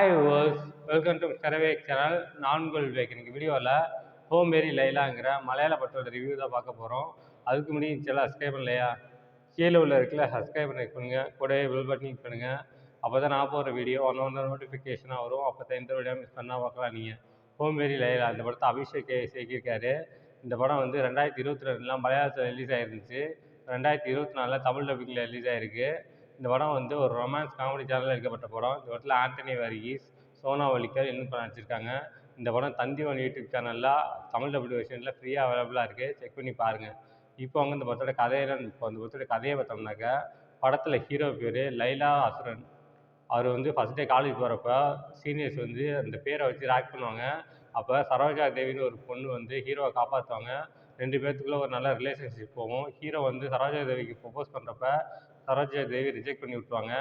Hi viewers, welcome to கரவேக் channel. நான் உங்கள் விவேக். இன்னைக்கு வீடியோவில் ஹோம் மேரி லைலாங்கிற மலையாள படத்தோட ரிவ்யூ தான் பார்க்க போகிறோம். அதுக்கு முன்னாடி சேனல் சப்ஸ்கிரைப் பண்ணலையா? கீழே உள்ள இருக்குல்ல சப்ஸ்கிரைப் பண்ணுங்க, கூடவே பெல் பட்டன் கிளிக் பண்ணுங்கள். அப்போ தான் நான் போகிற வீடியோ ஒன்று நோட்டிஃபிகேஷனாக வரும். அப்போ தான் எந்த வீடியோ மிஸ் பண்ணால் பார்க்கலாம். நீங்கள் ஹோம் மேரி லைலா இந்த படத்தை அபிஷேக் இயக்கியிருக்காரு. இந்த படம் வந்து 2022 மலையாளத்தில் ரிலீஸ் ஆகிருந்துச்சு. 2024 தமிழ் டப்பிங்கில் ரிலீஸ் ஆகிருக்கு. இந்த படம் வந்து ஒரு ரொமான்ஸ் காமெடி சேனலில் எடுக்கப்பட்ட படம். இந்த படத்தில் ஆண்டனி வர்கீஸ், சோனா வலிக்கர் இன்னும் படம் நடிச்சிருக்காங்க. இந்த படம் தந்திவன் யூடியூப் சேனலில் தமிழ் டபுள் வெர்ஷனில் ஃப்ரீயாக அவைலபிளாக இருக்குது. செக் பண்ணி பாருங்கள். இப்போ இந்த படத்தோட கதையை பார்த்தோம்னாக்கா, படத்தில் ஹீரோ பேர் லைலா அசுரன். அவர் வந்து ஃபஸ்ட் டே காலேஜ் போகிறப்ப சீனியர்ஸ் வந்து அந்த பேரை வச்சு ரேக் பண்ணுவாங்க. அப்போ சரோஜா தேவின்னு ஒரு பொண்ணு வந்து ஹீரோவை காப்பாற்றுவாங்க. 2 பேர்த்துக்குள்ள ஒரு நல்ல ரிலேஷன்ஷிப் போகும். ஹீரோ வந்து சரோஜா தேவிக்கு ப்ரொப்போஸ் பண்ணுறப்ப சரோஜா தேவி ரிஜெக்ட் பண்ணி விட்டுருவாங்க.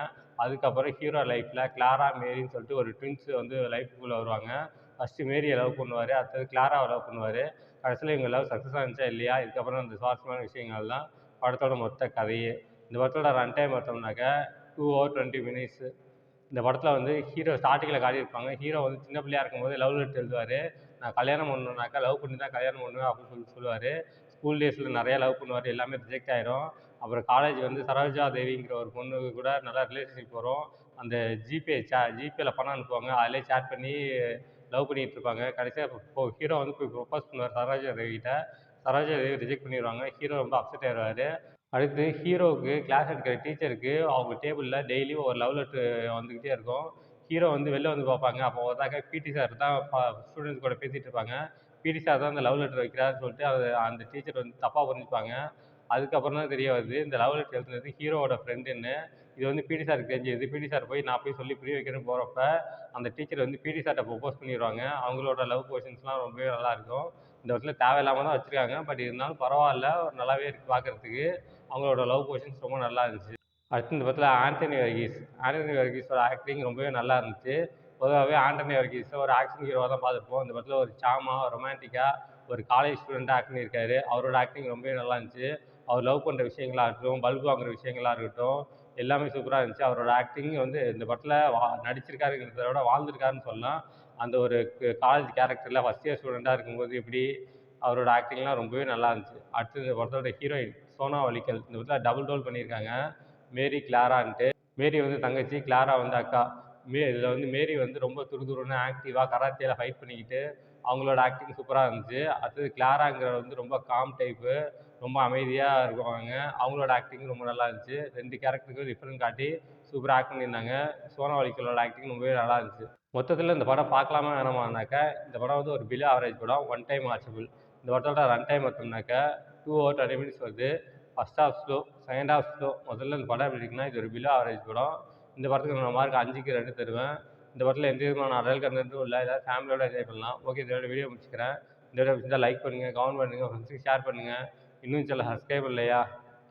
அதுக்கப்புறம் ஹீரோ லைஃப்பில் கிளாரா மேரின்னு சொல்லிட்டு ஒரு ட்வின்ஸ் வந்து லைஃப்புக்குள்ளே வருவாங்க. ஃபஸ்ட்டு மேரியை லவ் பண்ணுவார், அடுத்தது கிளாராவை லவ் பண்ணுவார். கடைசியில் இவங்க லவ் சக்ஸஸ் ஆனிச்சா இல்லையா, இதுக்கப்புறம் அந்த சுவாரஸ்யமான விஷயங்கள் தான் படத்தோட மொத்த கதையே. இந்த படத்தோட ரன் டைம் பார்த்தோம்னாக்கா 2 hours 20 minutes. இந்த படத்தில் வந்து ஹீரோ ஸ்டார்டிங்கில் காட்டியிருப்பாங்க. ஹீரோ வந்து சின்ன பிள்ளையாக இருக்கும்போது லவ் லெட்டர் எழுதுவார். நான் கல்யாணம் பண்ணணுன்னாக்கா லவ் பண்ணி தான் கல்யாணம் பண்ணுவேன் அப்படின்னு சொல்லுவார். ஸ்கூல் டேஸில் நிறையா லவ் பண்ணுவார், எல்லாமே ரிஜெக்ட் ஆகிடும். அப்புறம் காலேஜ் வந்து சரோஜா தேவிங்கிற ஒரு பொண்ணு கூட நல்லா ரிலேஷன்ஷிப் வரும். அந்த ஜிபேல பணம் அனுப்புவாங்க, அதிலே சேட் பண்ணி லவ் பண்ணிகிட்டு இருப்பாங்க. கடைசியாக ஹீரோ வந்து போய் ப்ரொப்போஸ் பண்ணுவார் சரோஜா தேவிகிட்ட. சரோஜா தேவி ரிஜெக்ட் பண்ணிடுவாங்க. ஹீரோ ரொம்ப அப்செட் ஆயிடுவார். அடுத்து ஹீரோவுக்கு கிளாஸ் எடுக்கிற டீச்சருக்கு அவங்க டேபிளில் டெய்லியும் ஒரு லவ் லெட்ரு வந்துக்கிட்டே இருக்கும். ஹீரோ வந்து வெளில வந்து பார்ப்பாங்க. அப்போ பார்த்தாக்க பிடி சார் தான் ஸ்டூடெண்ட்ஸ் கூட பேசிகிட்டு இருப்பாங்க. பிடி சார் தான் அந்த லவ் லெட்டர் வைக்கிறாருன்னு சொல்லிட்டு அந்த டீச்சர் வந்து தப்பாக புரிஞ்சுப்பாங்க. அதுக்கப்புறம் தான் தெரிய வருது இந்த லவ் லெட்டர் எழுதுனது ஹீரோவோட ஃப்ரெண்டுன்னு. இது வந்து பிடி சாருக்கு தெரிஞ்சுது. பிடி சார் நான் போய் சொல்லி புரிய வைக்கிறேன்னு போகிறப்ப அந்த டீச்சர் வந்து பிடி சார்கிட்ட ப்ரொப்போஸ் பண்ணிடுவாங்க. அவங்களோட லவ் போர்ஷன்ஸ்லாம் ரொம்பவே நல்லாயிருக்கும். இந்த இடத்துல தேவையில்லாமல் தான் வச்சுருக்காங்க. பட் இருந்தாலும் பரவாயில்ல, நல்லாவே இருக்குது பார்க்குறதுக்கு. அவங்களோட லவ் போர்ஷன்ஸ் ரொம்ப நல்லா இருந்துச்சு. அடுத்து இந்த படத்தில் ஆண்டனி வர்கீஸோட ஆக்டிங் ரொம்பவே நல்லா இருந்துச்சு. பொதுவாகவே ஆண்டனி வர்கீஸை ஒரு ஆக்ஷன் ஹீரோவாக தான் பார்த்துருப்போம். இந்த படத்தில் ஒரு ரொமான்டிக்காக ஒரு காலேஜ் ஸ்டூடெண்ட்டாக ஆக்ட் பண்ணியிருக்காரு. அவரோட ஆக்டிங் ரொம்பவே நல்லா இருந்துச்சு. அவர் லவ் பண்ணுற விஷயங்களாக இருக்கட்டும், பல்பு வாங்குற விஷயங்களாக இருக்கட்டும், எல்லாமே சூப்பராக இருந்துச்சு. அவரோட ஆக்டிங் வந்து இந்த படத்தில் நடிச்சிருக்காருங்கிறத விட வாழ்ந்திருக்காருன்னு சொல்லலாம். அந்த ஒரு காலேஜ் கேரக்டரில் ஃபஸ்ட் இயர் ஸ்டூடெண்ட்டாக இருக்கும்போது எப்படி அவரோட ஆக்டிங்லாம் ரொம்பவே நல்லா இருந்துச்சு. அடுத்து இந்த படத்தோட ஹீரோயின் சோனா வலிக்கல் இந்த படத்தில் டபுள் ரோல் பண்ணியிருக்காங்க. மேரி கிளாரான்ட்டு. மேரி வந்து தங்கச்சி, கிளாரா வந்து அக்கா. இதில் வந்து மேரி வந்து ரொம்ப துருதுருன்னு ஆக்டிவாக கராத்தேல ஃபைட் பண்ணிக்கிட்டு அவங்களோட ஆக்டிங் சூப்பராக இருந்துச்சு. அடுத்தது கிளாராங்கிற வந்து ரொம்ப காம் டைப்பு, ரொம்ப அமைதியாக இருக்குவாங்க. அவங்களோட ஆக்டிங் ரொம்ப நல்லா இருந்துச்சு. 2 கேரக்டருக்கும் டிஃப்ரெண்ட் காட்டி சூப்பராக ஆக்ட் பண்ணியிருந்தாங்க. சோனா வலிக்கலோட ஆக்டிங் ரொம்பவே நல்லா இருந்துச்சு. மொத்தத்தில் இந்த படம் பார்க்கலாமா வேணாமான்னாக்கா, இந்த படம் வந்து ஒரு பிலோ ஆவரேஜ் படம், ஒன் டைம் வாட்சபிள். இந்த படத்தோட ரன் டைம் பார்த்தோம்னாக்கா 2 hours 20 minutes வருது. First half slow, second half slow. முதல்ல இந்த படம் எப்படி இருக்குன்னா, இது ஒரு பிலோ ஆவரேஜ் படம். இந்த படத்துக்கு நான் மார்க் 5க்கு 2 தருவேன். இந்த படத்தில் எந்த விதமான அடல் கண்டென்ட்டும் இல்லை. ஏதாவது ஃபேமிலியோட என்ஜாய் பண்ணலாம். ஓகே, இதோட வீடியோ முடிச்சுக்கிறேன். இந்த வீடியோ பிடிச்சிருந்தா லைக் பண்ணுங்கள், கமெண்ட் பண்ணுங்கள், ஃப்ரெண்ட்ஸுக்கு ஷேர் பண்ணுங்கள். இன்னும் சில சப்ஸ்கிரைப் இல்லையா,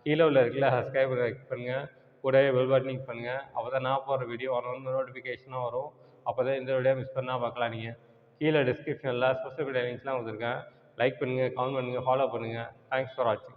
கீழே உள்ள இருக்குல்ல சப்ஸ்கிரைப் பண்ணுங்கள், கூடவே பெல் பட்டன் கிளிக் பண்ணுங்கள். அப்போ தான் நான் போடுற வீடியோ ஒன்று நோட்டிஃபிகேஷனாக வரும். அப்போ தான் இந்த வீடியோ மிஸ் பண்ணால் பார்க்கலாம். நீங்கள் கீழே டிஸ்கிரிப்ஷனில் சோஷியல் மீடியா லிங்க்ஸ்லாம் கொடுத்துருக்கேன். லைக் பண்ணுங்கள், கமெண்ட் பண்ணுங்கள், ஃபாலோ பண்ணுங்கள். தேங்க்ஸ் ஃபார் வாட்சிங்.